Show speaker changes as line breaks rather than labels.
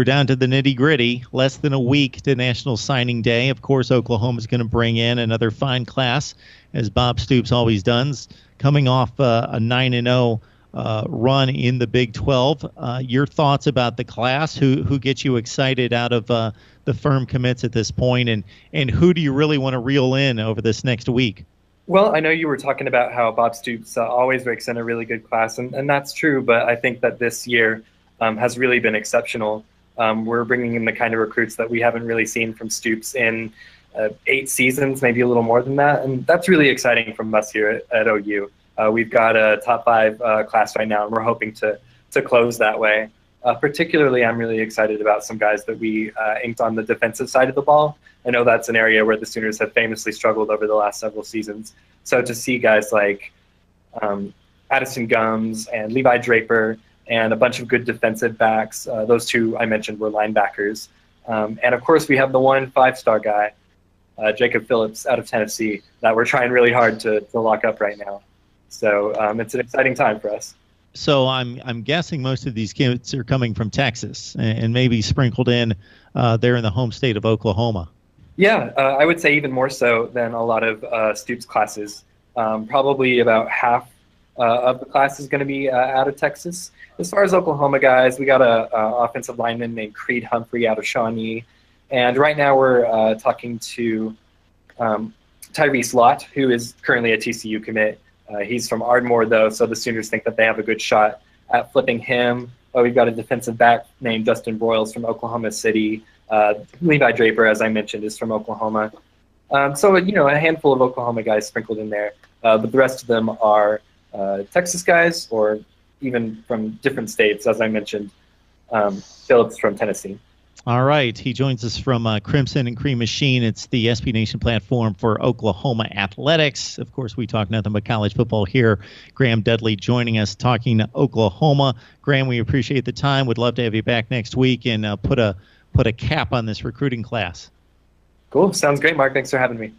down to the nitty-gritty. Less than a week to National Signing Day. Of course, Oklahoma's going to bring in another fine class, as Bob Stoops always does, coming off a 9-0 run in the Big 12. Your thoughts about the class? Who gets you excited out of the firm commits at this point, and who do you really want to reel in over this next week?
Well, I know you were talking about how Bob Stoops always rakes in a really good class, and that's true, but I think that this year has really been exceptional. We're bringing in the kind of recruits that we haven't really seen from Stoops in 8 seasons, maybe a little more than that, and that's really exciting from us here at OU. We've got a top 5 class right now, and we're hoping to close that way. Particularly, I'm really excited about some guys that we inked on the defensive side of the ball. I know that's an area where the Sooners have famously struggled over the last several seasons. So to see guys like Addison Gums and Levi Draper and a bunch of good defensive backs, those 2 I mentioned were linebackers. And of course, we have the 1 5-star guy, Jacob Phillips out of Tennessee, that we're trying really hard to lock up right now. So it's an exciting time for us.
So I'm guessing most of these kids are coming from Texas and maybe sprinkled in there in the home state of Oklahoma.
Yeah, I would say even more so than a lot of Stoops classes. Probably about half of the class is going to be out of Texas. As far as Oklahoma guys, we got a offensive lineman named Creed Humphrey out of Shawnee. And right now we're talking to Tyreece Lott, who is currently a TCU commit. He's from Ardmore, though, so the Sooners think that they have a good shot at flipping him. We've got a defensive back named Dustin Broyles from Oklahoma City. Levi Draper, as I mentioned, is from Oklahoma. So, a handful of Oklahoma guys sprinkled in there. But the rest of them are Texas guys or even from different states, as I mentioned. Phillips from Tennessee.
All right. He joins us from Crimson and Cream Machine. It's the SB Nation platform for Oklahoma athletics. Of course, we talk nothing but college football here. Graham Dudley joining us talking Oklahoma. Graham, we appreciate the time. Would love to have you back next week and put a cap on this recruiting class.
Cool. Sounds great, Mark. Thanks for having me.